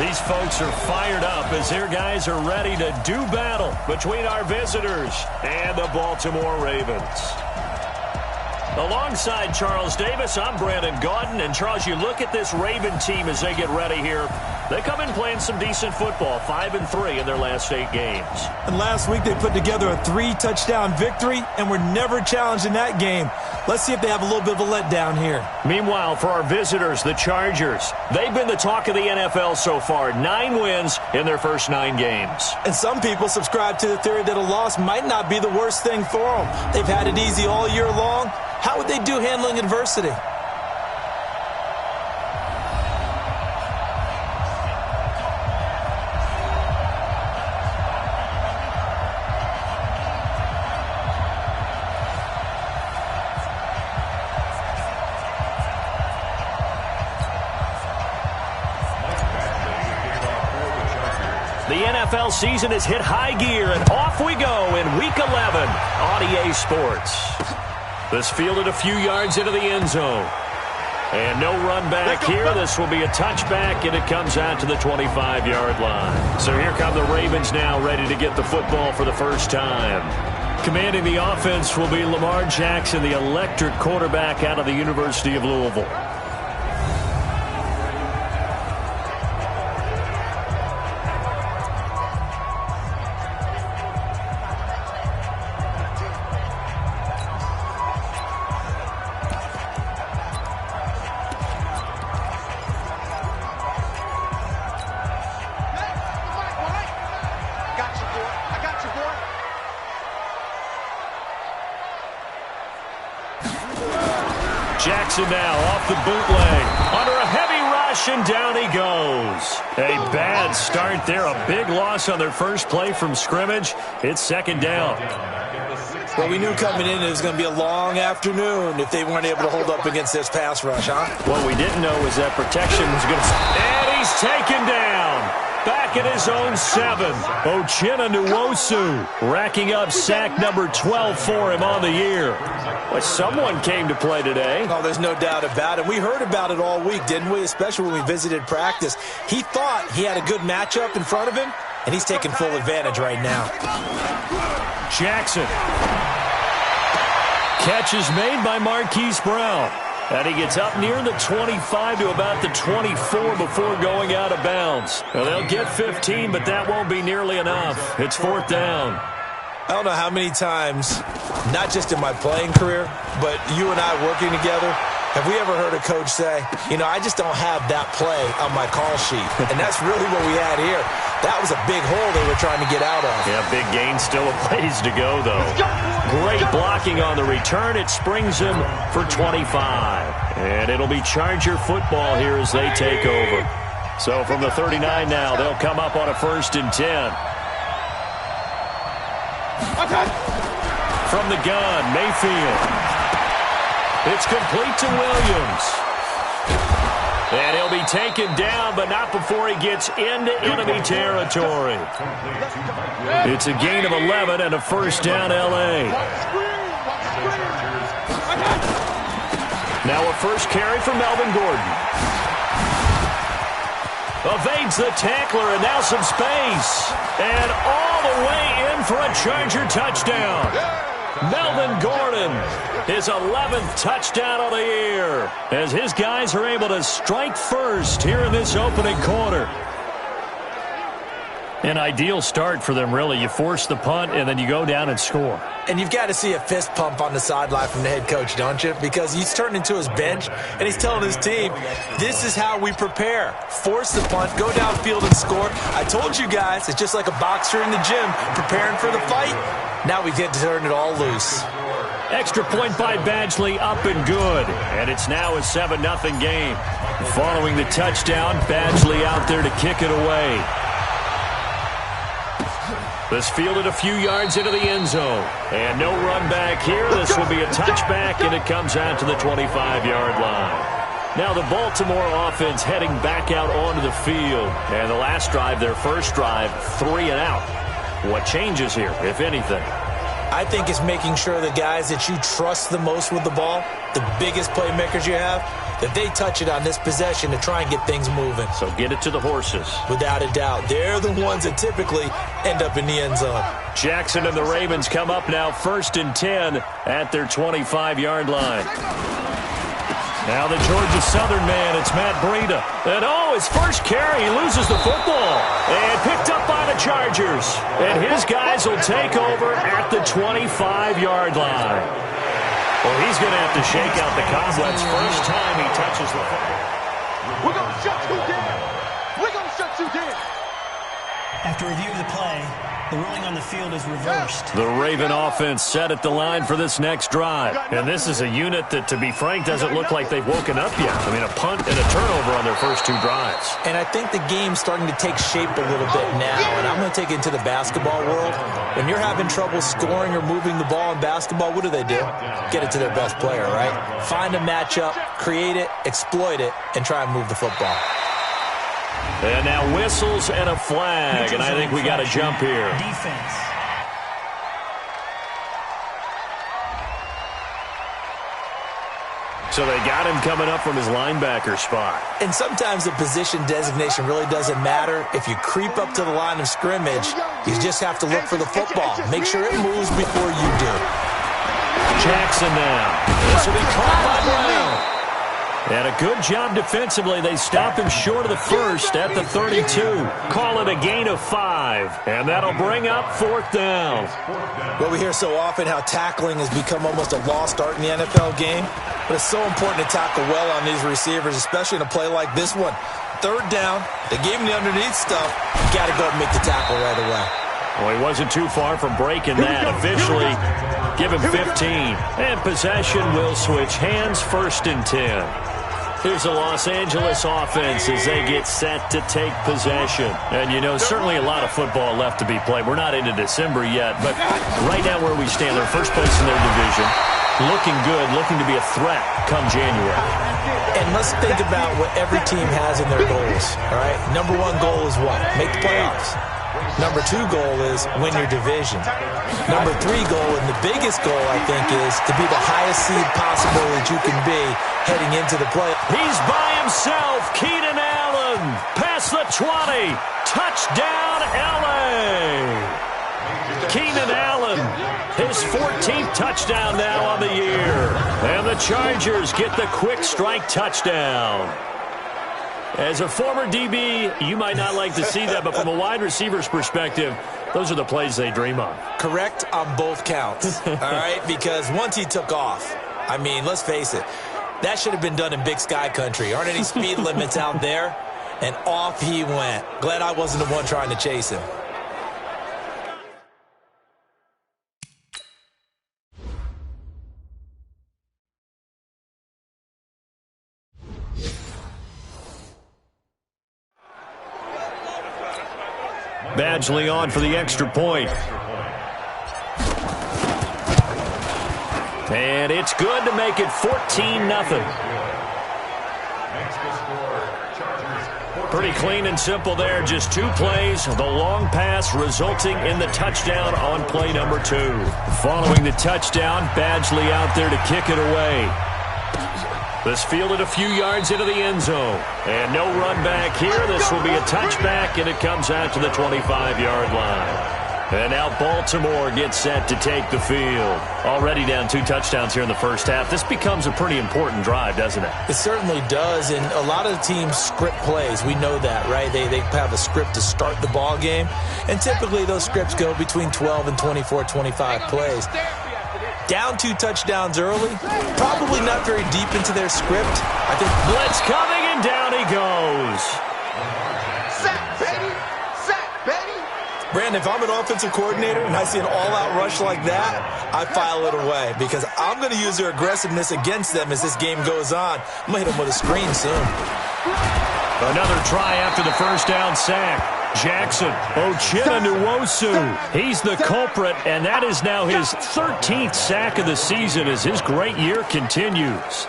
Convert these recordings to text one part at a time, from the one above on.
These folks are fired up as their guys are ready to do battle between our visitors and the Baltimore Ravens. Alongside Charles Davis, I'm Brandon Gaudin. And, Charles, you look at this Raven team as they get ready here. They come in playing some decent football, 5-3 in their last 8 games. And last week they put together a 3-touchdown victory and were never challenged in that game. Let's see if they have a little bit of a letdown here. Meanwhile, for our visitors, the Chargers, they've been the talk of the NFL so far. 9 wins in their first 9 games. And some people subscribe to the theory that a loss might not be the worst thing for them. They've had it easy all year long. How would they do handling adversity? The NFL season has hit high gear, and off we go in Week 11 on EA Sports. This fielded a few yards into the end zone. And no run back here. This will be a touchback, and it comes out to the 25-yard line. So here come the Ravens now, ready to get the football for the first time. Commanding the offense will be Lamar Jackson, the electric quarterback out of the University of Louisville. Jackson now off the bootleg. Under a heavy rush, and down he goes. A bad start there. A big loss on their first play from scrimmage. It's second down. Well, we knew coming in it was going to be a long afternoon if they weren't able to hold up against this pass rush, huh? What we didn't know was that protection was going to... And he's taken down. Back at his own 7. Uchenna Nwosu racking up sack number 12 for him on the year. Well, someone came to play today. Oh, there's no doubt about it. We heard about it all week, didn't we? Especially when we visited practice. He thought he had a good matchup in front of him, and he's taking full advantage right now. Jackson. Catch is made by Marquise Brown. And he gets up near the 25 to about the 24 before going out of bounds. Now, they'll get 15, but that won't be nearly enough. It's fourth down. I don't know how many times, not just in my playing career, but you and I working together, have we ever heard a coach say, you know, I just don't have that play on my call sheet. And that's really what we had here. That was a big hole they were trying to get out of. Yeah, big gain, still a ways to go, though. Great blocking on the return. It springs him for 25. And it'll be Charger football here as they take over. So from the 39 now, they'll come up on a 1st and 10. From the gun, Mayfield. It's complete to Williams. And he'll be taken down, but not before he gets into enemy territory. It's a gain of 11 and a first down, L.A. Now a first carry for Melvin Gordon. Evades the tackler, and now some space. And all the way in for a Charger touchdown. Melvin Gordon, his 11th touchdown of the year, as his guys are able to strike first here in this opening quarter. An ideal start for them, really. You force the punt, and then you go down and score. And you've got to see a fist pump on the sideline from the head coach, don't you? Because he's turned into his bench, and he's telling his team, this is how we prepare. Force the punt, go downfield and score. I told you guys, it's just like a boxer in the gym preparing for the fight. Now we get to turn it all loose. Extra point by Badgley, up and good. And it's now a 7-0 game. Following the touchdown, Badgley out there to kick it away. This fielded a few yards into the end zone. And no run back here. This will be a touchback, and it comes out to the 25-yard line. Now the Baltimore offense heading back out onto the field. And the last drive, their first drive, 3 and out. What changes here, if anything? I think it's making sure the guys that you trust the most with the ball, the biggest playmakers you have, that they touch it on this possession to try and get things moving. So get it to the horses. Without a doubt. They're the ones that typically end up in the end zone. Jackson and the Ravens come up now 1st and 10 at their 25-yard line. Now the Georgia Southern man, it's Matt Breida. And his first carry, he loses the football. And picked up by the Chargers. And his guys will take over at the 25-yard line. Well, he's going to have to shake out the cobwebs first time he touches the football. We're going to shut you down. We're going to shut you down. After review of the play, the ruling on the field is reversed. The Raven offense set at the line for this next drive. And this is a unit that, to be frank, doesn't look like they've woken up yet. I mean, a punt and a turnover on their first 2 drives. And I think the game's starting to take shape a little bit now. And I'm going to take it into the basketball world. When you're having trouble scoring or moving the ball in basketball, what do? Get it to their best player, right? Find a matchup, create it, exploit it, and try and move the football. And now whistles and a flag, and I think we got a jump here. Defense. So they got him coming up from his linebacker spot. And sometimes the position designation really doesn't matter. If you creep up to the line of scrimmage, you just have to look for the football. Make sure it moves before you do. Jackson now. This will be caught by Brown. And a good job defensively. They stop him short of the first at the 32. Call it a gain of 5. And that'll bring up 4th down. Well, we hear so often how tackling has become almost a lost art in the NFL game. But it's so important to tackle well on these receivers, especially in a play like this one. 3rd down. They gave him the underneath stuff. You got to go and make the tackle right away. Well, he wasn't too far from breaking that. Officially, give him 15. And possession will switch hands, 1st and 10. Here's the Los Angeles offense as they get set to take possession. And, certainly a lot of football left to be played. We're not into December yet, but right now where we stand, they're first place in their division. Looking good, looking to be a threat come January. And let's think about what every team has in their goals, all right? Number 1 goal is what? Make the playoffs. Number 2 goal is win your division. Number 3 goal, and the biggest goal, I think, is to be the highest seed possible that you can be heading into the play. He's by himself. Keenan Allen past the 20. Touchdown, L.A. Keenan Allen, his 14th touchdown now on the year. And the Chargers get the quick strike touchdown. As a former DB, you might not like to see that, but from a wide receiver's perspective, those are the plays they dream of. Correct on both counts, all right? Because once he took off, I mean, let's face it, that should have been done in Big Sky country. Aren't any speed limits out there? And off he went. Glad I wasn't the one trying to chase him. Badgley on for the extra point. And it's good to make it 14-0. Pretty clean and simple there. Just 2 plays. The long pass resulting in the touchdown on play number 2. Following the touchdown, Badgley out there to kick it away. This fielded a few yards into the end zone. And no run back here. This will be a touchback, and it comes out to the 25-yard line. And now Baltimore gets set to take the field. Already down 2 touchdowns here in the first half. This becomes a pretty important drive, doesn't it? It certainly does, and a lot of the teams script plays. We know that, right? They have a script to start the ball game, and typically those scripts go between 12 and 24, 25 plays. Down 2 touchdowns early, probably not very deep into their script. I think blitz coming, and down he goes. Sack, baby! Sack, baby! Brandon, if I'm an offensive coordinator and I see an all-out rush like that, I file it away because I'm going to use their aggressiveness against them as this game goes on. I'm going to hit them with a screen soon. Another try after the first down sack. Jackson, Ochena Nwosu, he's the culprit, and that is now his 13th sack of the season as his great year continues.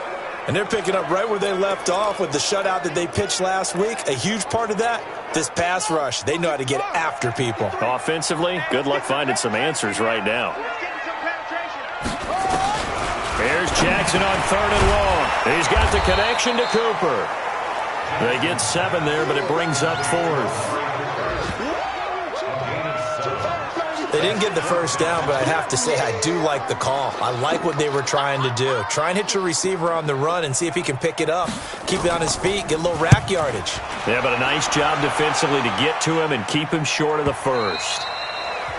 And they're picking up right where they left off with the shutout that they pitched last week. A huge part of that, this pass rush. They know how to get after people. Offensively, good luck finding some answers right now. Here's Jackson on 3rd and long. He's got the connection to Cooper. They get 7 there, but it brings up 4th. They didn't get the first down, but I have to say I do like the call. I like what they were trying to do. Try and hit your receiver on the run and see if he can pick it up. Keep it on his feet, get a little rack yardage. Yeah, but a nice job defensively to get to him and keep him short of the first.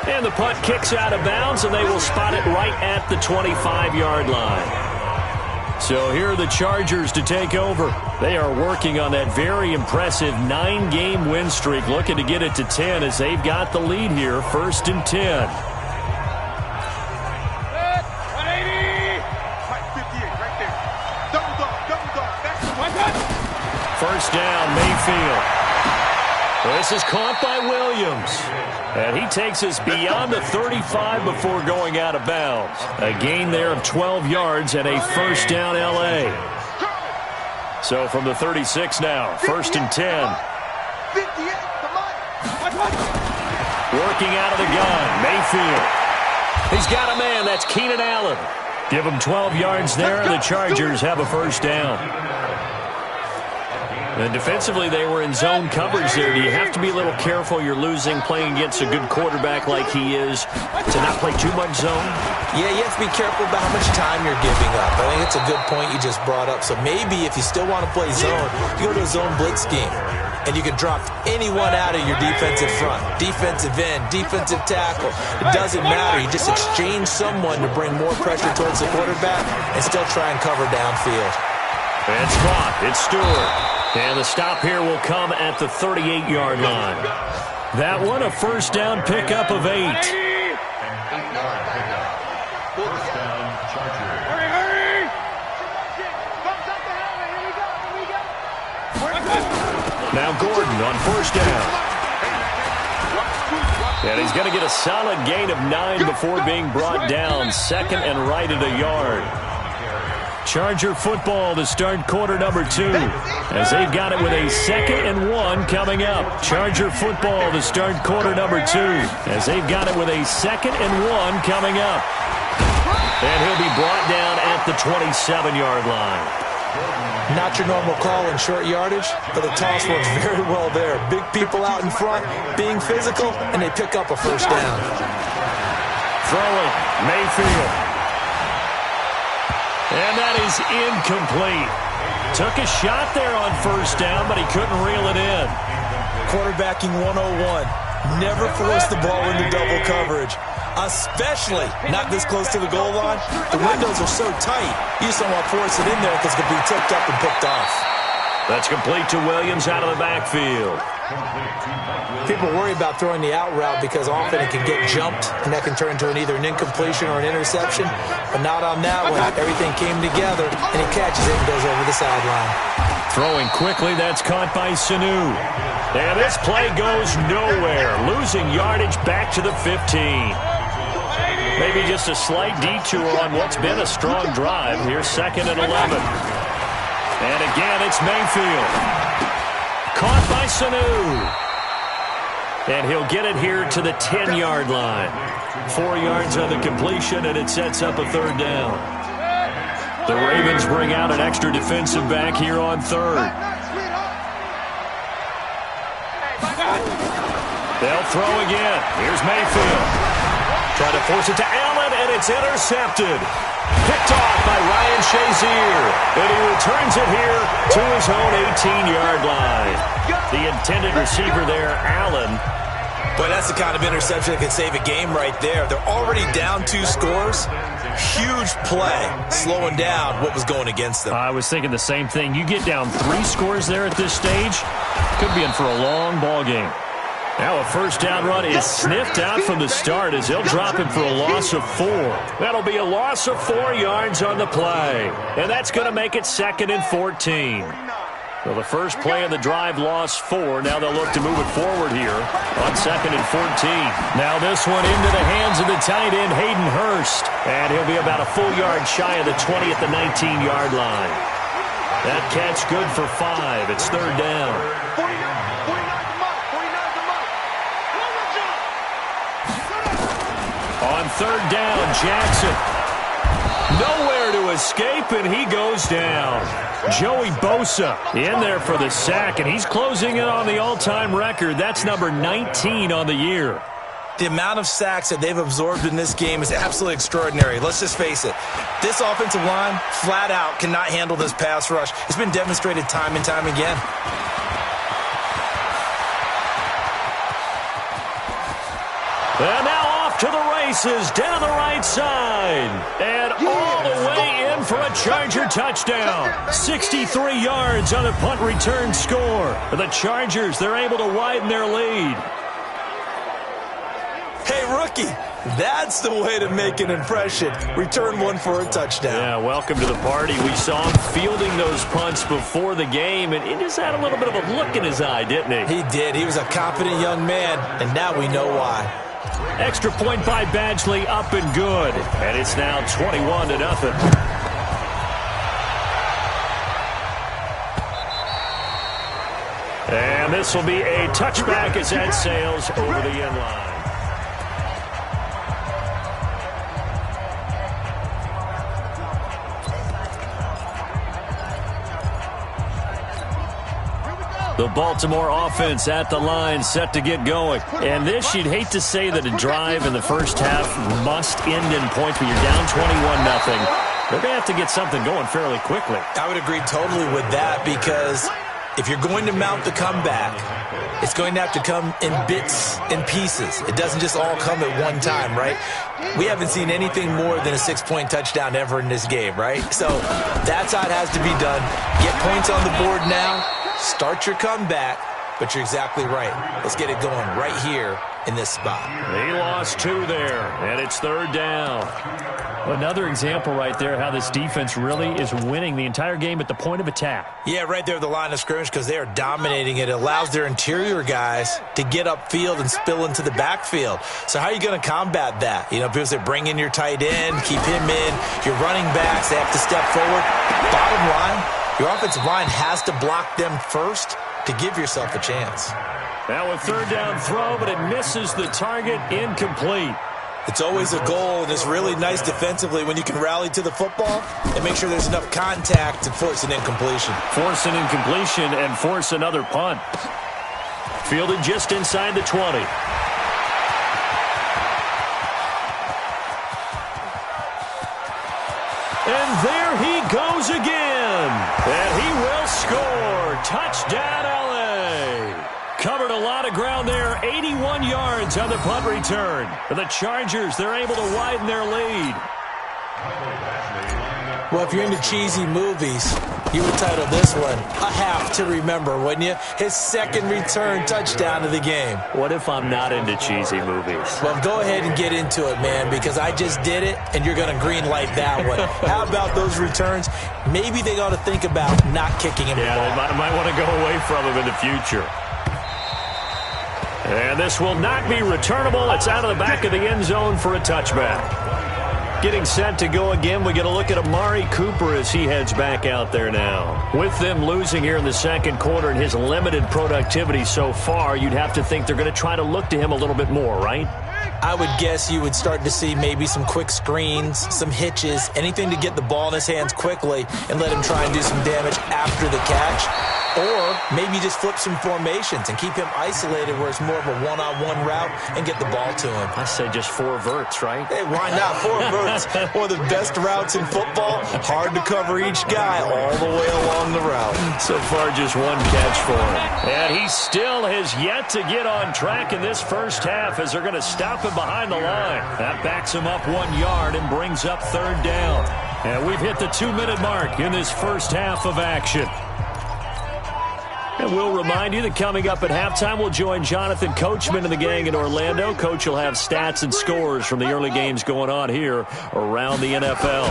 And the punt kicks out of bounds, and they will spot it right at the 25-yard line. So here are the Chargers to take over. They are working on that very impressive 9-game win streak, looking to get it to 10 as they've got the lead here, 1st and 10. First down, Mayfield. This is caught by Williams. And he takes us beyond the 35 before going out of bounds. A gain there of 12 yards and a first down L.A. So from the 36 now, 1st and 10. Working out of the gun, Mayfield. He's got a man, that's Keenan Allen. Give him 12 yards there, and the Chargers have a first down. And defensively, they were in zone coverage there. Do you have to be a little careful? You're losing, playing against a good quarterback like he is, to not play too much zone? Yeah, you have to be careful about how much time you're giving up. I think it's a good point you just brought up. So maybe if you still want to play zone, you go to a zone blitz scheme. And you can drop anyone out of your defensive front. Defensive end, defensive tackle. It doesn't matter. You just exchange someone to bring more pressure towards the quarterback and still try and cover downfield. And it's caught. It's Stewart. And the stop here will come at the 38-yard line. That one, a first down pickup of 8. Now Gordon on first down. And he's going to get a solid gain of 9 before being brought down. 2nd and right at a yard. Charger football to start quarter number 2. As they've got it with a 2nd and 1 coming up. Charger football to start quarter number 2. As they've got it with a 2nd and 1 coming up. And he'll be brought down at the 27-yard line. Not your normal call in short yardage, but the toss works very well there. Big people out in front, being physical, and they pick up a first down. Throwing, Mayfield. And that is incomplete. Took a shot there on first down, but he couldn't reel it in. Quarterbacking 101. Never force the ball into double coverage, especially not this close to the goal line. The windows are so tight, you just don't want to force it in there because it could be tipped up and picked off. That's complete to Williams out of the backfield. People worry about throwing the out route because often it can get jumped, and that can turn into either an incompletion or an interception. But not on that one. Everything came together, and he catches it and goes over the sideline. Throwing quickly, that's caught by Sanu. And this play goes nowhere. Losing yardage back to the 15. Maybe just a slight detour on what's been a strong drive. Here's 2nd and 11. And again, it's Mayfield. Caught by Sanu. And he'll get it here to the 10-yard line. 4 yards on the completion, and it sets up a 3rd down. The Ravens bring out an extra defensive back here on 3rd. They'll throw again. Here's Mayfield. Trying to force it to Allen, and it's intercepted. Picked off by Ryan Shazier. And he returns it here to his own 18-yard line. The intended receiver there, Allen. Boy, that's the kind of interception that can save a game right there. They're already down 2 scores. Huge play, slowing down what was going against them. I was thinking the same thing. You get down 3 scores there at this stage, could be in for a long ball game. Now a first down run is sniffed out from the start as they'll drop him for a loss of 4. That'll be a loss of 4 yards on the play. And that's going to make it 2nd and 14. Well, the first play of the drive lost 4. Now they'll look to move it forward here on 2nd and 14. Now this one into the hands of the tight end, Hayden Hurst. And he'll be about a full yard shy of the 20 at the 19-yard line. That catch good for 5. It's 3rd down. On 3rd down, Jackson. Nowhere to escape, and he goes down. Joey Bosa in there for the sack, and he's closing in on the all-time record. That's number 19 on the year. The amount of sacks that they've absorbed in this game is absolutely extraordinary. Let's just face it. This offensive line, flat out, cannot handle this pass rush. It's been demonstrated time and time again. And now off to the races, down the right side. And all the way in for a Charger touchdown. 63 yards on the punt return score. For the Chargers, they're able to widen their lead. Hey, rookie, that's the way to make an impression. Return one for a touchdown. Yeah, welcome to the party. We saw him fielding those punts before the game, and he just had a little bit of a look in his eye, didn't he? He did. He was a confident young man, and now we know why. Extra point by Badgley, up and good. And it's now 21-0. And this will be a touchback as that sails over the end line. The Baltimore offense at the line, set to get going. And this, you'd hate to say that a drive in the first half must end in points, but you're down 21-0. They're going to have to get something going fairly quickly. I would agree totally with that, because if you're going to mount the comeback, it's going to have to come in bits and pieces. It doesn't just all come at one time, right? We haven't seen anything more than a 6-point touchdown ever in this game, right? So that's how it has to be done. Get points on the board now. Start your comeback, but you're exactly right. Let's get it going right here in this spot. He lost 2 there, and it's 3rd down. Another example right there how this defense really is winning the entire game at the point of attack. Yeah, right there at the line of scrimmage, because they are dominating it. It allows their interior guys to get upfield and spill into the backfield. So how are you going to combat that? You know, people say bring in your tight end, keep him in. Your running backs, they have to step forward. Bottom line, your offensive line has to block them first to give yourself a chance. Now a 3rd down throw, but it misses the target, incomplete. It's always a goal, and it's really nice defensively when you can rally to the football and make sure there's enough contact to force an incompletion. Force an incompletion and force another punt. Fielded just inside the 20. And there he goes again. And he will score. Touchdown, L.A. Covered a lot of ground there. 81 yards on the punt return. For the Chargers, they're able to widen their lead. Well, if you're into cheesy movies, you would title this one A Half to Remember, wouldn't you? His 2nd return touchdown of the game. What if I'm not into cheesy movies? Well, go ahead and get into it, man, because I just did it, and you're going to green light that one. How about those returns? Maybe they ought to think about not kicking him the ball. Yeah, they might want to go away from him in the future. And this will not be returnable. It's out of the back of the end zone for a touchback. Getting set to go again, we get a look at Amari Cooper as he heads back out there now. With them losing here in the 2nd quarter and his limited productivity so far, you'd have to think they're going to try to look to him a little bit more, right? I would guess you would start to see maybe some quick screens, some hitches, anything to get the ball in his hands quickly and let him try and do some damage after the catch. Or maybe just flip some formations and keep him isolated where it's more of a one-on-one route and get the ball to him. I say just 4 verts, right? Hey, why not? 4 verts. One of the best routes in football. Hard to cover each guy all the way along the route. So far, just 1 catch for him. And he still has yet to get on track in this first half as they're going to stop him behind the line. That backs him up 1 yard and brings up 3rd down. And we've hit the 2-minute mark in this first half of action. And we'll remind you that coming up at halftime, we'll join Jonathan Coachman and the gang in Orlando. Coach will have stats and scores from the early games going on here around the NFL.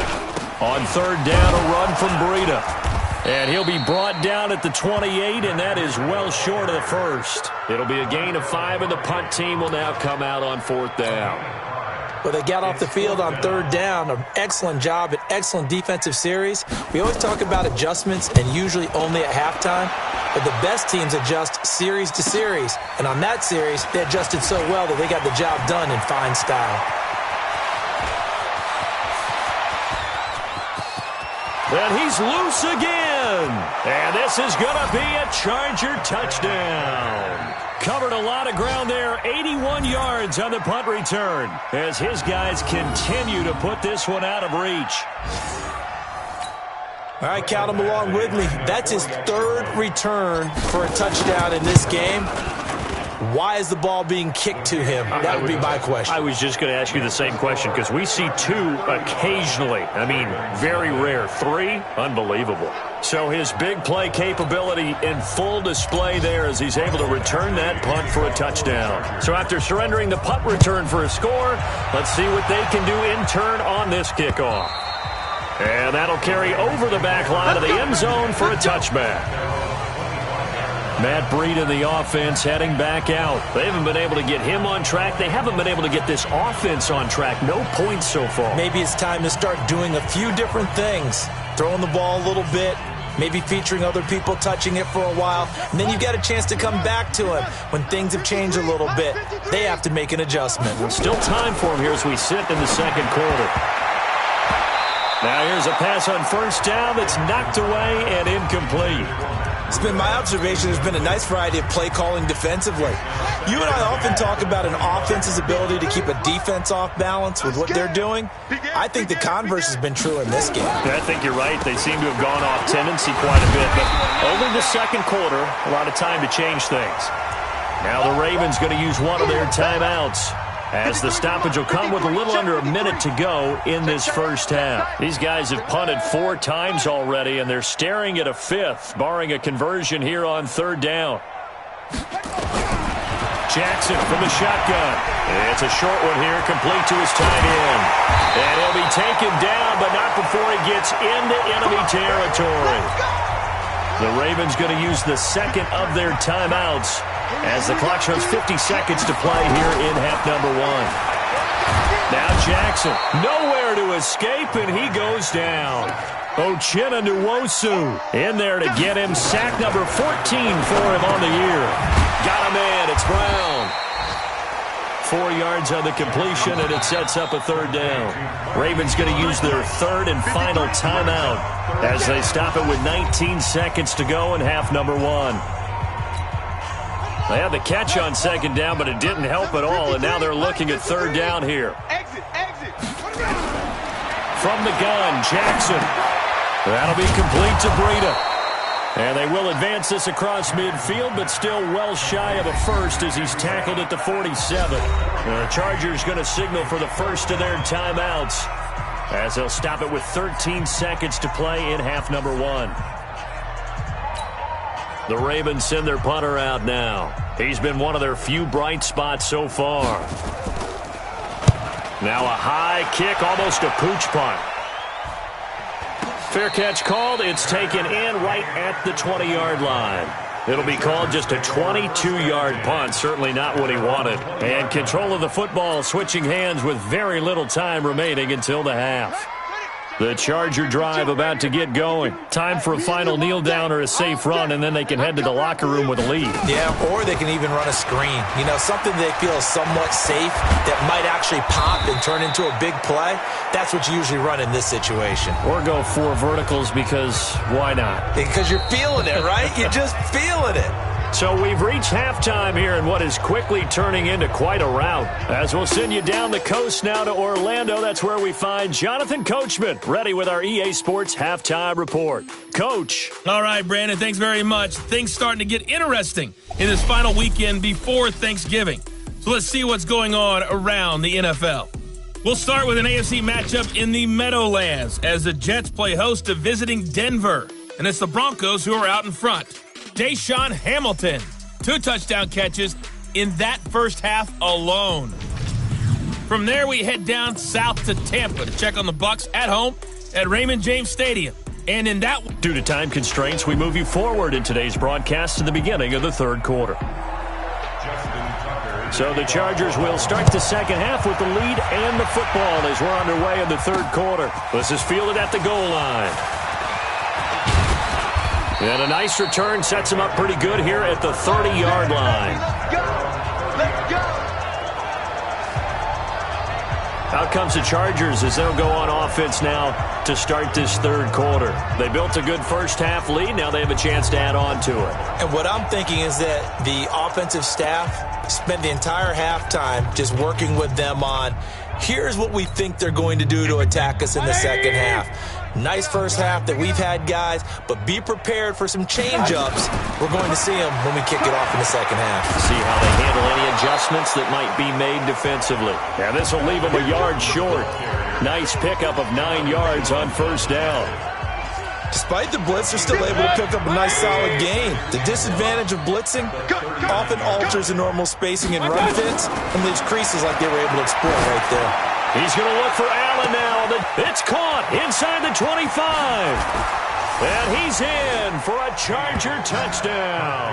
On 3rd down, a run from Breida. And he'll be brought down at the 28, and that is well short of the first. It'll be a gain of 5, and the punt team will now come out on 4th down. Well, they got off the field on 3rd down. An excellent job, an excellent defensive series. We always talk about adjustments, and usually only at halftime. But the best teams adjust series to series. And on that series, they adjusted so well that they got the job done in fine style. And he's loose again. And this is going to be a Charger touchdown. Covered a lot of ground there. 81 yards on the punt return as his guys continue to put this one out of reach. All right, count him along with me. That's his third return for a touchdown in this game. Why is the ball being kicked to him? That would be my question. I was just going to ask you the same question because we see 2 occasionally. I mean, very rare. 3, unbelievable. So his big play capability in full display there as he's able to return that punt for a touchdown. So after surrendering the punt return for a score, let's see what they can do in turn on this kickoff. And that'll carry over the back line of the end zone for a touchback. Matt Breed in the offense heading back out. They haven't been able to get him on track. They haven't been able to get this offense on track. No points so far. Maybe it's time to start doing a few different things. Throwing the ball a little bit, maybe featuring other people touching it for a while, and then you get a chance to come back to him when things have changed a little bit. They have to make an adjustment. Well, still time for him here as we sit in the second quarter. Now here's a pass on first down that's knocked away and incomplete. It's been my observation there's been a nice variety of play calling defensively. You and I often talk about an offense's ability to keep a defense off balance with what they're doing. I think the converse has been true in this game. I think you're right. They seem to have gone off tendency quite a bit, but only the second quarter, a lot of time to change things. Now the Ravens going to use one of their timeouts, as the stoppage will come with a little under a minute to go in this first half. These guys have punted 4 times already, and they're staring at a 5th, barring a conversion here on third down. Jackson from the shotgun. It's a short one here, complete to his tight end. And he'll be taken down, but not before he gets into enemy territory. The Ravens going to use the second of their timeouts as the clock shows 50 seconds to play here in half number 1. Now Jackson, nowhere to escape, and he goes down. Uchenna Nwosu in there to get him. Sack number 14 for him on the year. Got him in. It's Brown. 4 yards on the completion, and it sets up a third down. Ravens going to use their third and final timeout as they stop it with 19 seconds to go in half number 1. They had the catch on second down, but it didn't help at all, and now they're looking at third down here. From the gun, Jackson. That'll be complete to Breida. And they will advance this across midfield, but still well shy of a first as he's tackled at the 47. The Chargers going to signal for the first of their timeouts as they'll stop it with 13 seconds to play in half number 1. The Ravens send their punter out now. He's been one of their few bright spots so far. Now a high kick, almost a pooch punt. Fair catch called. It's taken in right at the 20-yard line. It'll be called just a 22-yard punt. Certainly not what he wanted. And control of the football switching hands with very little time remaining until the half. The Charger drive about to get going. Time for a final kneel down or a safe run, and then they can head to the locker room with a lead. Yeah, or they can even run a screen. You know, something they feel is somewhat safe that might actually pop and turn into a big play. That's what you usually run in this situation. Or go 4 verticals because why not? Because you're feeling it, right? You're just feeling it. So we've reached halftime here in what is quickly turning into quite a rout. As we'll send you down the coast now to Orlando, that's where we find Jonathan Coachman, ready with our EA Sports Halftime Report. Coach. All right, Brandon, thanks very much. Things starting to get interesting in this final weekend before Thanksgiving. So let's see what's going on around the NFL. We'll start with an AFC matchup in the Meadowlands as the Jets play host to visiting Denver. And it's the Broncos who are out in front. Deshaun Hamilton, 2 touchdown catches in that first half alone. From there, we head down south to Tampa to check on the Bucs at home at Raymond James Stadium. And in that... Due to time constraints, we move you forward in today's broadcast to the beginning of the third quarter. So the Chargers will start the second half with the lead and the football as we're underway in the third quarter. This is fielded at the goal line. And a nice return sets him up pretty good here at the 30-yard line. Let's go! Out comes the Chargers as they'll go on offense now to start this third quarter. They built a good first-half lead. Now they have a chance to add on to it. And what I'm thinking is that the offensive staff spent the entire halftime just working with them on, here's what we think they're going to do to attack us in the second half. Nice first half that we've had, guys, but be prepared for some change-ups. We're going to see them when we kick it off in the second half. See how they handle any adjustments that might be made defensively. Yeah, this will leave them a yard short. Nice pickup of 9 yards on first down. Despite the blitz, they're still able to pick up a nice solid gain. The disadvantage of blitzing often alters the normal spacing and run fits and leaves creases like they were able to exploit right there. He's going to look for Allen now. It's caught inside the 25. And he's in for a Charger touchdown.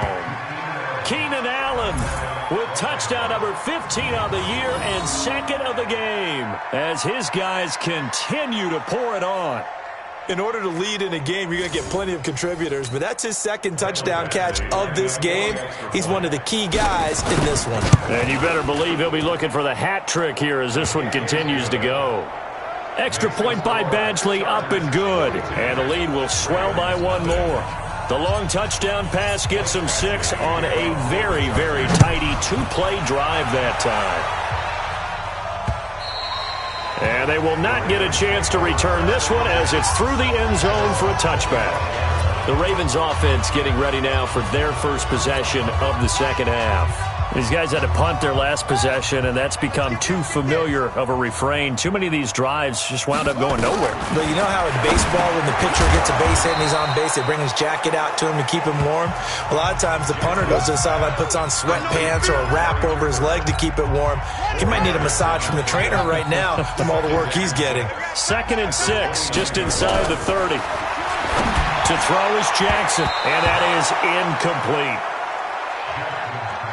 Keenan Allen with touchdown number 15 on the year and second of the game as his guys continue to pour it on. In order to lead in a game, you're going to get plenty of contributors, but that's his second touchdown catch of this game. He's one of the key guys in this one. And you better believe he'll be looking for the hat trick here as this one continues to go. Extra point by Badgley, up and good. And the lead will swell by one more. The long touchdown pass gets him 6 on a very, very tidy 2-play drive that time. And they will not get a chance to return this one as it's through the end zone for a touchback. The Ravens offense getting ready now for their first possession of the second half. These guys had to punt their last possession, and that's become too familiar of a refrain. Too many of these drives just wound up going nowhere. But you know how in baseball, when the pitcher gets a base hit and he's on base, they bring his jacket out to him to keep him warm? A lot of times the punter goes to the sideline, puts on sweatpants or a wrap over his leg to keep it warm. He might need a massage from the trainer right now from all the work he's getting. 2nd and 6, just inside the 30. To throw is Jackson, and that is incomplete.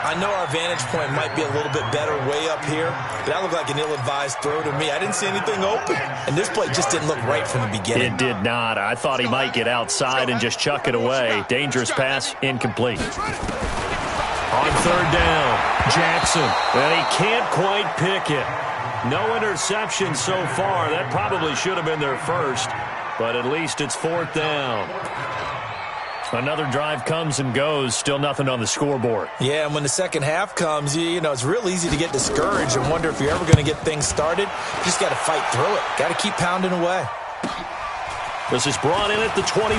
I know our vantage point might be a little bit better way up here, but that looked like an ill-advised throw to me. I didn't see anything open, and this play just didn't look right from the beginning. It did not. I thought he might get outside and just chuck it away. Dangerous pass, incomplete. On 3rd down, Jackson, and he can't quite pick it. No interception so far. That probably should have been their first, but at least it's 4th down. Another drive comes and goes, still nothing on the scoreboard. Yeah, and when the second half comes, you know, it's real easy to get discouraged and wonder if you're ever going to get things started. You just got to fight through it. Got to keep pounding away. This is brought in at the 21.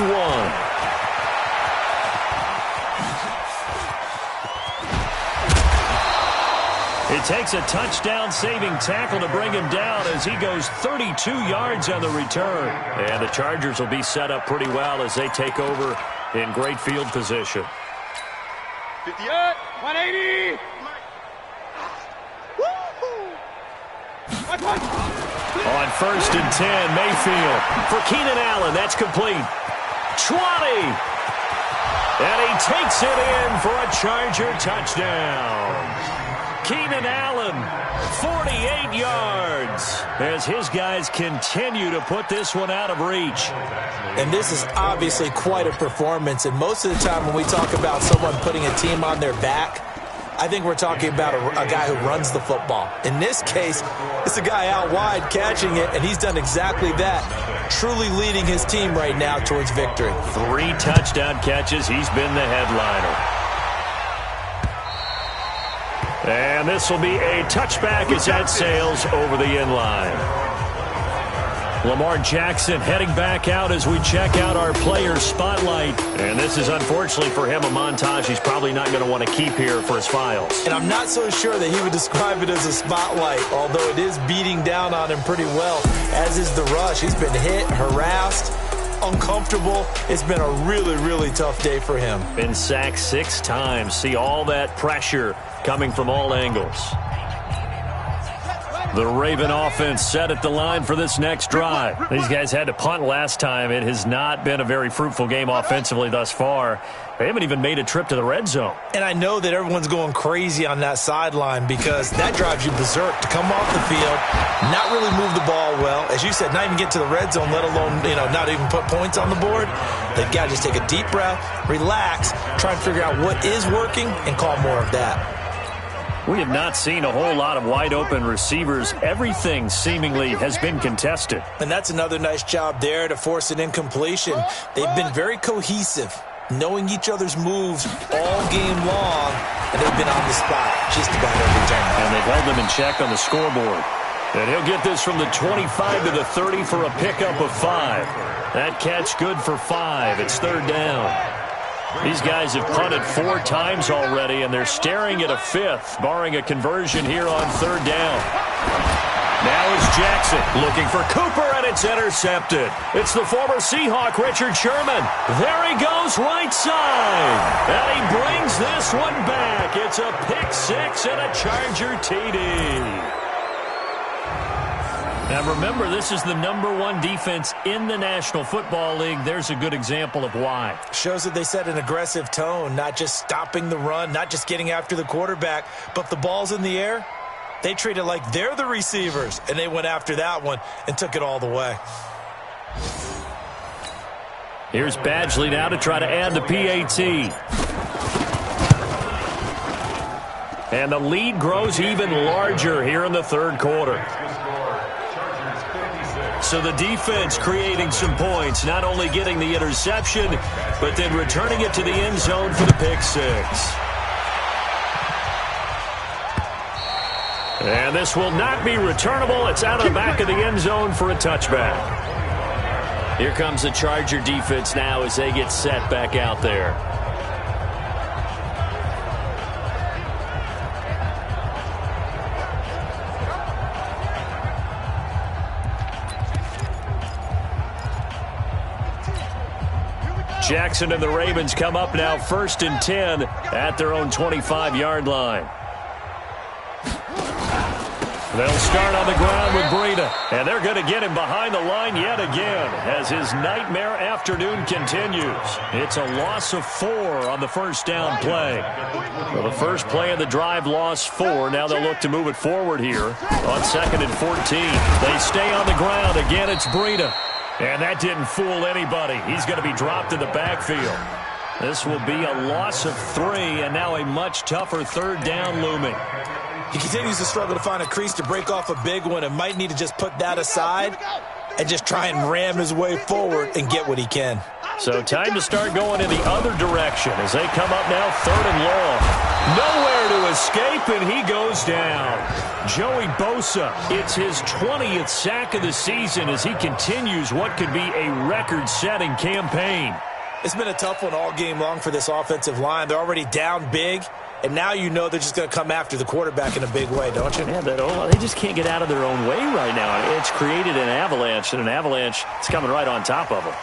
It takes a touchdown-saving tackle to bring him down as he goes 32 yards on the return. And the Chargers will be set up pretty well as they take over in great field position. 58, 180. On 1st and 10, Mayfield for Keenan Allen. That's complete. 20. And he takes it in for a Charger touchdown. Keenan Allen, 48 yards, as his guys continue to put this one out of reach. And this is obviously quite a performance, and most of the time when we talk about someone putting a team on their back, I think we're talking about a guy who runs the football. In this case, it's a guy out wide catching it, and he's done exactly that, truly leading his team right now towards victory. 3 touchdown catches. He's been the headliner. And this will be a touchback as that sails over the end line. Lamar Jackson heading back out as we check out our player spotlight. And this is, unfortunately for him, a montage he's probably not going to want to keep here for his files. And I'm not so sure that he would describe it as a spotlight, although it is beating down on him pretty well, as is the rush. He's been hit, harassed, uncomfortable. It's been a really, really tough day for him. Been sacked 6 times. See all that pressure coming from all angles. The Raven offense set at the line for this next drive. These guys had to punt last time. It has not been a very fruitful game offensively thus far. They haven't even made a trip to the red zone. And I know that everyone's going crazy on that sideline because that drives you berserk to come off the field, not really move the ball well. As you said, not even get to the red zone, let alone, not even put points on the board. They've got to just take a deep breath, relax, try and figure out what is working, and call more of that. We have not seen a whole lot of wide-open receivers. Everything seemingly has been contested. And that's another nice job there to force an incompletion. They've been very cohesive, knowing each other's moves all game long, and they've been on the spot just about every time. And they've held them in check on the scoreboard. And he'll get this from the 25 to the 30 for a pickup of 5. That catch good for 5. It's third down. These guys have punted 4 times already, and they're staring at a 5th, barring a conversion here on third down. Now it's Jackson looking for Cooper, and it's intercepted. It's the former Seahawk, Richard Sherman. There he goes, right side. And he brings this one back. It's a pick 6 and a Charger TD. Now remember, this is the #1 defense in the National Football League. There's a good example of why. Shows that they set an aggressive tone, not just stopping the run, not just getting after the quarterback, but the ball's in the air. They treat it like they're the receivers, and they went after that one and took it all the way. Here's Badgley now to try to add the PAT. And the lead grows even larger here in the third quarter. So the defense creating some points, not only getting the interception, but then returning it to the end zone for the pick 6. And this will not be returnable. It's out of the back of the end zone for a touchback. Here comes the Charger defense now as they get set back out there. Jackson and the Ravens come up now 1st and 10 at their own 25-yard line. They'll start on the ground with Breida, and they're going to get him behind the line yet again as his nightmare afternoon continues. It's a loss of 4 on the first down play. Well, the first play of the drive lost 4. Now they'll look to move it forward here on 2nd and 14. They stay on the ground. Again, it's Breida. And that didn't fool anybody. He's going to be dropped in the backfield. This will be a loss of 3, and now a much tougher third down looming. He continues to struggle to find a crease to break off a big one and might need to just put that aside and just try and ram his way forward and get what he can. So time to start going in the other direction as they come up now 3rd and long. Nowhere to escape, and he goes down. Joey Bosa, it's his 20th sack of the season as he continues what could be a record-setting campaign. It's been a tough one all game long for this offensive line. They're already down big, and now you know they're just going to come after the quarterback in a big way, don't you? Yeah, they just can't get out of their own way right now. It's created an avalanche, and an avalanche is coming right on top of them.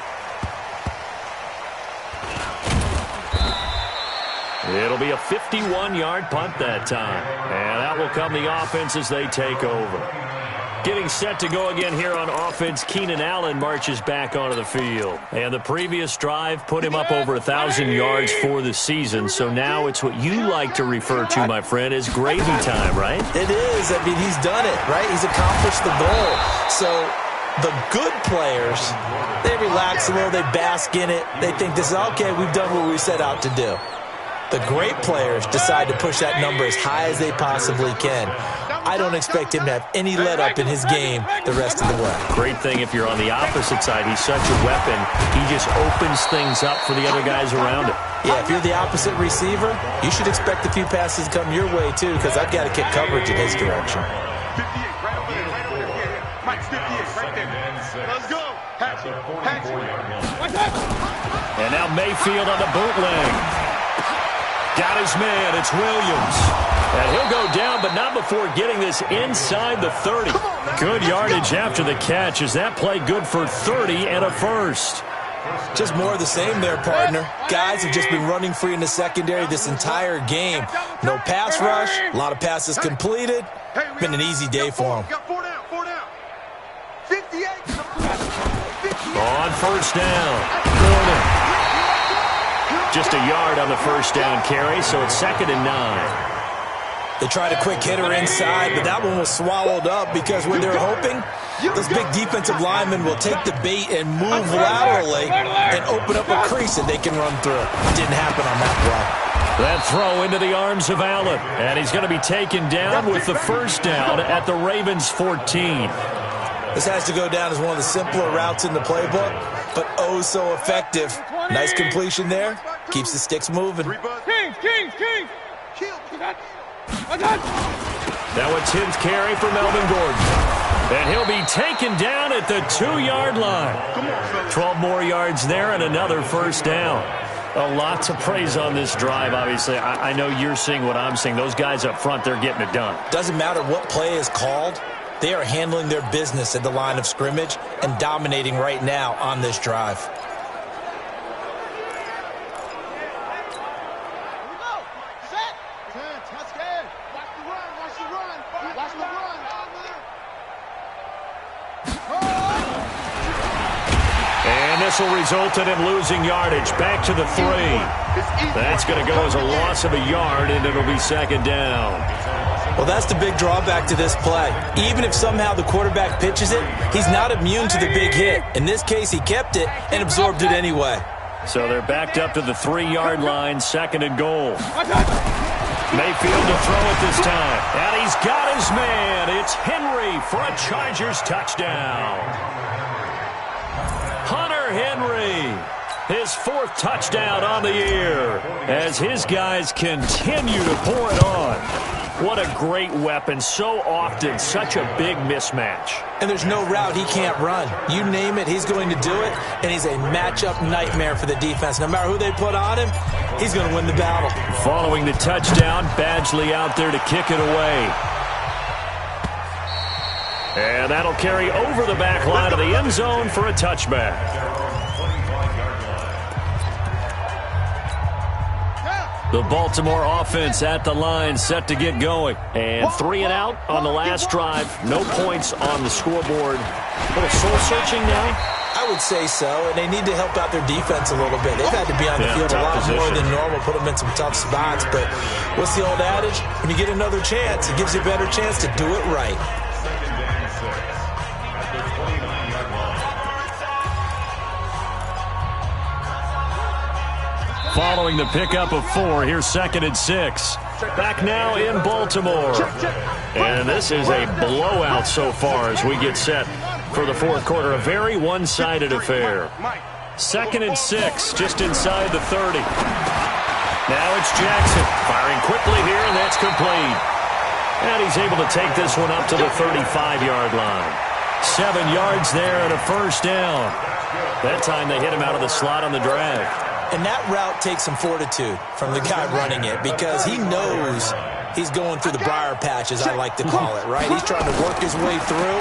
It'll be a 51-yard punt that time. And out will come the offense as they take over. Getting set to go again here on offense, Keenan Allen marches back onto the field. And the previous drive put him up over 1,000 yards for the season. So now it's what you like to refer to, my friend, as gravy time, right? It is. I mean, he's done it, right? He's accomplished the goal. So the good players, they relax a little, they bask in it. They think this is, okay, we've done what we set out to do. The great players decide to push that number as high as they possibly can. I don't expect him to have any let-up in his game the rest of the way. Great thing if you're on the opposite side. He's such a weapon. He just opens things up for the other guys around him. Yeah, if you're the opposite receiver, you should expect a few passes to come your way, too, because I've got to kick coverage in his direction. 58, right over there. Mike's 58, right there. Let's go. And now Mayfield on the bootleg. Got his man. It's Williams. And he'll go down, but not before getting this inside the 30. Good yardage after the catch. Is that play good for 30 and a first? Just more of the same there, partner. Guys have just been running free in the secondary this entire game. No pass rush, a lot of passes completed. Been an easy day for them. Got 4 down. 58. On first down. Gordon. Just a yard on the first down carry, so it's 2nd and 9. They tried a quick hitter inside, but that one was swallowed up because when they're hoping, those big defensive linemen will take the bait and move laterally and open up a crease that they can run through. Didn't happen on that play. That throw into the arms of Allen. And he's going to be taken down with the first down at the Ravens' 14. This has to go down as one of the simpler routes in the playbook, but oh so effective. Nice completion there. Keeps the sticks moving. King. Now a 10th carry for Melvin Gordon. And he'll be taken down at the 2-yard line. 12 more yards there and another first down. A lot to praise on this drive, obviously. I know you're seeing what I'm seeing. Those guys up front, they're getting it done. Doesn't matter what play is called. They are handling their business at the line of scrimmage and dominating right now on this drive. And this will result in him losing yardage. Back to the 3. That's going to go as a loss of a yard, and it'll be second down. Well, that's the big drawback to this play. Even if somehow the quarterback pitches it, he's not immune to the big hit. In this case, he kept it and absorbed it anyway. So they're backed up to the 3-yard line, second and goal. Mayfield to throw it this time. And he's got his man. It's Henry for a Chargers touchdown. Hunter Henry, his 4th touchdown on the year as his guys continue to pour it on. What a great weapon. So often, such a big mismatch. And there's no route he can't run. You name it, he's going to do it, and he's a matchup nightmare for the defense. No matter who they put on him, he's going to win the battle. Following the touchdown, Badgley out there to kick it away. And that'll carry over the back line of the end zone for a touchback. The Baltimore offense at the line, set to get going. And 3 and out on the last drive. No points on the scoreboard. A little soul-searching now? I would say so, and they need to help out their defense a little bit. They've had to be on the field a lot more than normal, put them in some tough spots. But what's the old adage? When you get another chance, it gives you a better chance to do it right. Following the pickup of 4, here's 2nd and 6. Back now in Baltimore. And this is a blowout so far as we get set for the 4th quarter. A very one-sided affair. 2nd and 6, just inside the 30. Now it's Jackson firing quickly here, and that's complete. And he's able to take this one up to the 35-yard line. 7 yards there and a first down. That time they hit him out of the slot on the drag. And that route takes some fortitude from the guy running it because he knows he's going through the briar patch, as I like to call it, right? He's trying to work his way through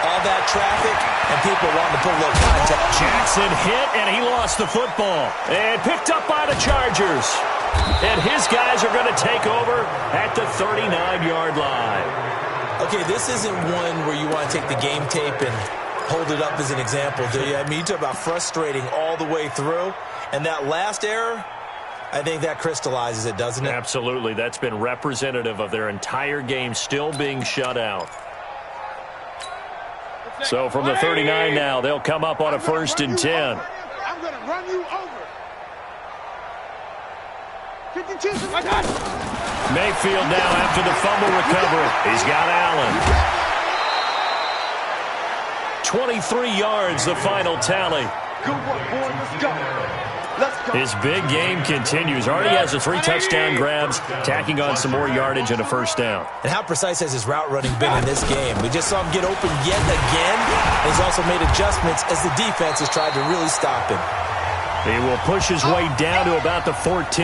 all that traffic, and people wanting to put a little contact. Jackson hit, and he lost the football. And picked up by the Chargers. And his guys are going to take over at the 39-yard line. Okay, this isn't one where you want to take the game tape and hold it up as an example, do you? I mean, you talk about frustrating all the way through. And that last error, I think that crystallizes it, doesn't it? Absolutely. That's been representative of their entire game still being shut out. So from the 39 now, they'll come up on a 1st and 10. I'm going to run you over. Mayfield now after the fumble recovery. He's got Allen. 23 yards, the final tally. Good work, boy. Let's go. His big game continues. Already has the 3 touchdown grabs, tacking on some more yardage and a first down. And how precise has his route running been in this game? We just saw him get open yet again. He's also made adjustments as the defense has tried to really stop him. He will push his way down to about the 14.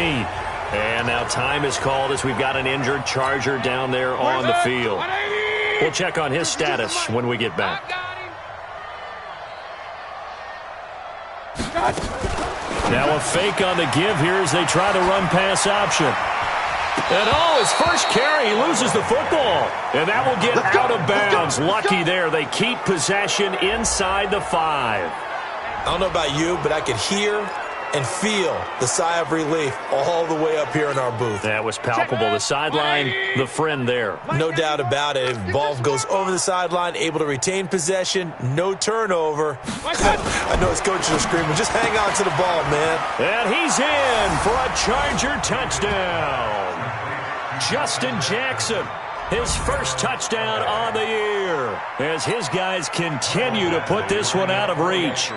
And now time is called as we've got an injured Charger down there on the field. We'll check on his status when we get back. Now a fake on the give here as they try the run-pass option. And his first carry, he loses the football. And that will get out of bounds. Lucky there. They keep possession inside the 5. I don't know about you, but I could hear and feel the sigh of relief all the way up here in our booth. That was palpable. The sideline, the friend there. No doubt about it. Ball goes over the sideline, able to retain possession, no turnover. I know his coaches are screaming, just hang on to the ball, man. And he's in for a Charger touchdown. Justin Jackson, his first touchdown on the year, as his guys continue to put this one out of reach.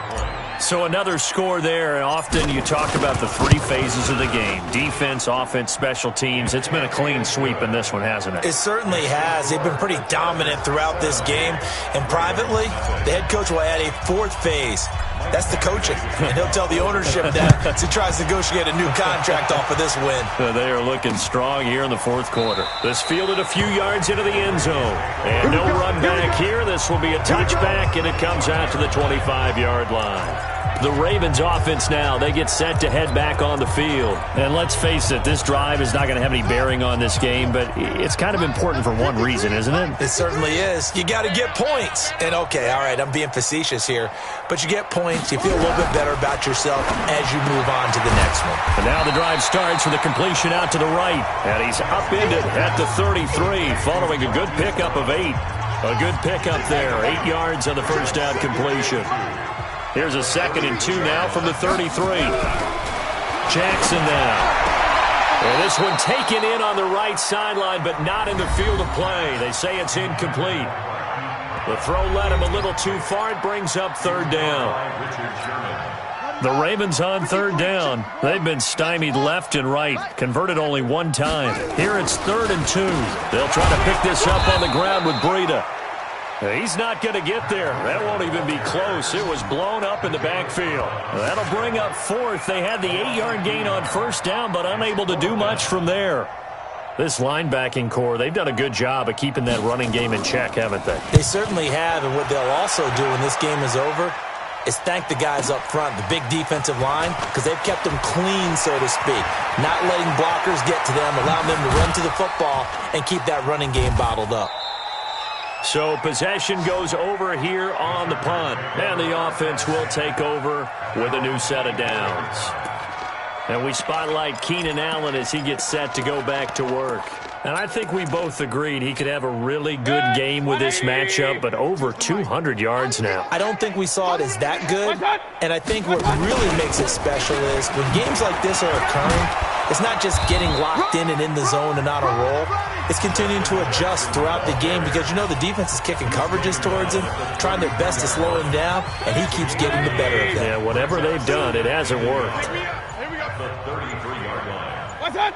So another score there, and often you talk about the three phases of the game: defense, offense, special teams. It's been a clean sweep in this one, hasn't it? It certainly has. They've been pretty dominant throughout this game. And privately, the head coach will add a fourth phase. That's the coaching. And he'll tell the ownership that as he tries to negotiate a new contract off of this win. They are looking strong here in the fourth quarter. This fielded a few yards into the end zone. And no run back here. This will be a touchback, and it comes out to the 25-yard line. The Ravens offense now, they get set to head back on the field. And let's face it, this drive is not going to have any bearing on this game, but it's kind of important for one reason, isn't it? It certainly is. You got to get points. And okay, all right, I'm being facetious here, but you get points, you feel a little bit better about yourself as you move on to the next one. And now the drive starts with a completion out to the right. And he's upended at the 33, following a good pickup of 8. A good pickup there, 8 yards on the first down completion. Here's a 2nd and 2 now from the 33. Jackson now. And this one taken in on the right sideline, but not in the field of play. They say it's incomplete. The throw led him a little too far. It brings up 3rd down. The Ravens on 3rd down. They've been stymied left and right. Converted only one time. Here it's 3rd and 2. They'll try to pick this up on the ground with Breida. He's not going to get there. That won't even be close. It was blown up in the backfield. That'll bring up 4th. They had the 8-yard gain on 1st down, but unable to do much from there. This linebacking core, they've done a good job of keeping that running game in check, haven't they? They certainly have, and what they'll also do when this game is over is thank the guys up front, the big defensive line, because they've kept them clean, so to speak. Not letting blockers get to them, allowing them to run to the football and keep that running game bottled up. So possession goes over here on the punt, and the offense will take over with a new set of downs. And we spotlight Keenan Allen as he gets set to go back to work. And I think we both agreed he could have a really good game with this matchup, but over 200 yards now. I don't think we saw it as that good, and I think what really makes it special is when games like this are occurring, it's not just getting locked in and in the zone and on a roll. It's continuing to adjust throughout the game because, you know, the defense is kicking coverages towards him, trying their best to slow him down, and he keeps getting the better of them. Yeah, whatever they've done, it hasn't worked. Here we go. The 33-yard line. What's that?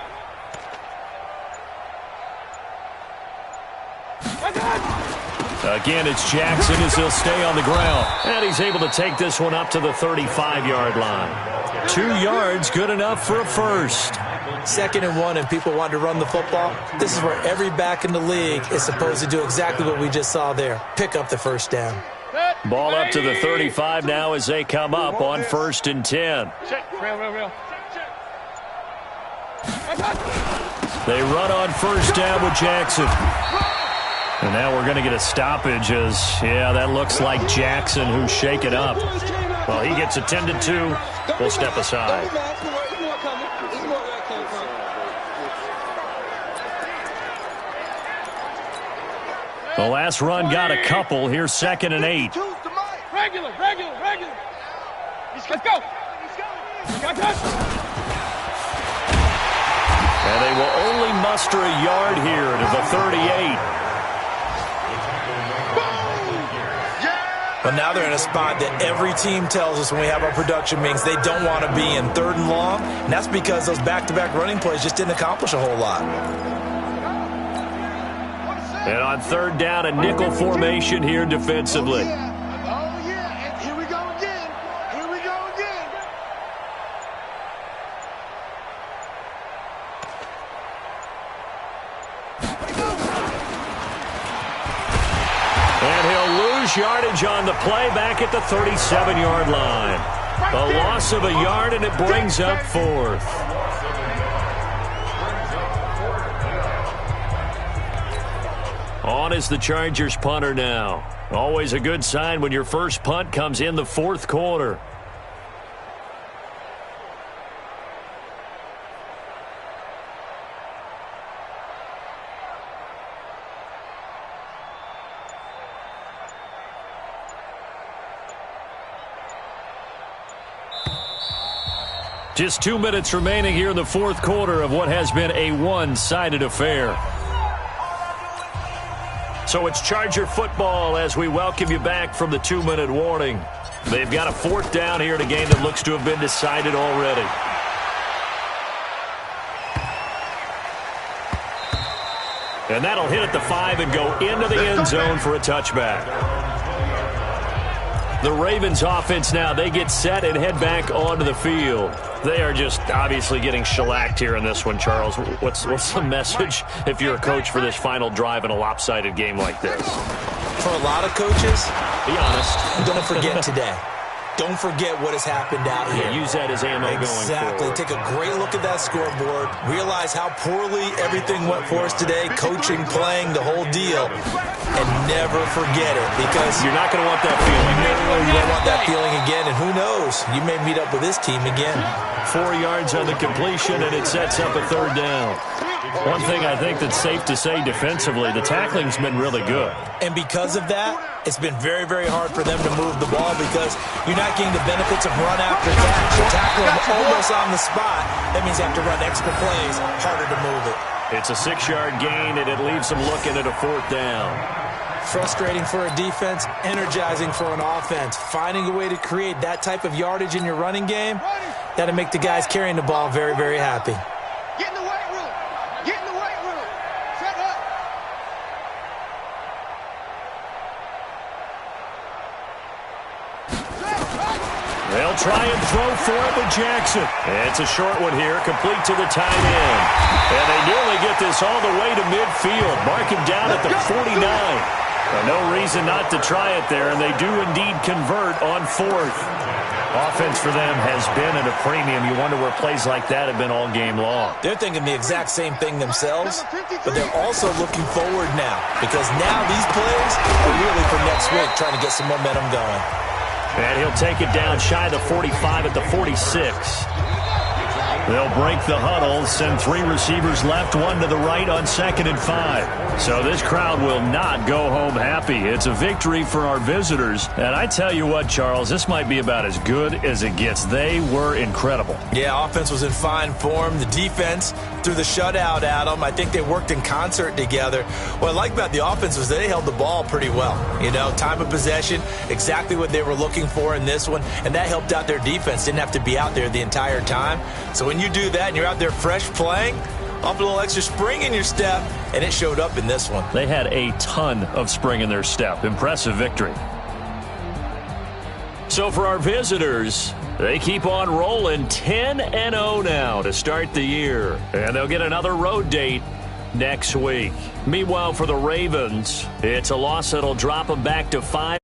Again, it's Jackson as he'll stay on the ground. And he's able to take this one up to the 35-yard line. 2 yards, good enough for a first. 2nd and 1, and people want to run the football. This is where every back in the league is supposed to do exactly what we just saw there. Pick up the first down. Ball up to the 35 now as they come up on 1st and 10. Real. They run on 1st down with Jackson. And now we're going to get a stoppage as, yeah, that looks like Jackson who's shaken up. Well, he gets attended to. We'll step aside. The last run got a couple. Here's 2nd and 8. Regular. Let's go. And they will only muster a yard here to the 38. But now they're in a spot that every team tells us when we have our production meetings they don't want to be in, 3rd and long. And that's because those back-to-back running plays just didn't accomplish a whole lot. And on 3rd down, a nickel formation here defensively. And here we go again. And he'll lose yardage on the play back at the 37-yard line. A loss of a yard, and it brings up 4th. On is the Chargers punter now. Always a good sign when your first punt comes in the 4th quarter. Just 2 minutes remaining here in the fourth quarter of what has been a one-sided affair. So it's Charger football as we welcome you back from the 2-minute warning. They've got a fourth down here in a game that looks to have been decided already. And that'll hit at the 5 and go into the end zone for a touchback. The Ravens offense now, they get set and head back onto the field. They are just obviously getting shellacked here in this one, Charles. What's the message if you're a coach for this final drive in a lopsided game like this? For a lot of coaches, be honest. Don't forget today. Don't forget what has happened out here. Yeah, use that as ammo going forward. Exactly. Take a great look at that scoreboard. Realize how poorly everything went for us today. Coaching, playing, the whole deal. And never forget it, because you're not going to want that feeling. You don't want that feeling again, and who knows? You may meet up with this team again. 4 yards on the completion, and it sets up a third down. One thing I think that's safe to say defensively, the tackling's been really good. And because of that, it's been very, very hard for them to move the ball because you're not getting the benefits of run after catch. You tackle them almost on the spot. That means you have to run extra plays, harder to move it. It's a 6-yard gain, and it leaves them looking at a fourth down. Frustrating for a defense, energizing for an offense. Finding a way to create that type of yardage in your running game, that'll make the guys carrying the ball very, very happy. Get in the weight room. Get in the weight room. Set up. They'll try and throw for it with Jackson. It's a short one here, complete to the tight end. And they nearly get this all the way to midfield. Mark him down at the 49. No reason not to try it there, and they do indeed convert on fourth. Offense for them has been at a premium. You wonder where plays like that have been all game long. They're thinking the exact same thing themselves, but they're also looking forward now, because now these plays are really for next week, trying to get some momentum going. And he'll take it down shy of the 45 at the 46. They'll break the huddle, send 3 receivers left, 1 to the right on 2nd and 5. So this crowd will not go home happy. It's a victory for our visitors. And I tell you what, Charles, this might be about as good as it gets. They were incredible. Yeah, offense was in fine form. The defense threw the shutout at them. I think they worked in concert together. What I like about the offense was they held the ball pretty well. You know, time of possession, exactly what they were looking for in this one. And that helped out their defense. Didn't have to be out there the entire time. So when you do that and you're out there fresh playing, off a little extra spring in your step, and it showed up in this one. They had a ton of spring in their step. Impressive victory. So for our visitors, they keep on rolling 10-0 now to start the year. And they'll get another road date next week. Meanwhile, for the Ravens, it's a loss that'll drop them back to 5.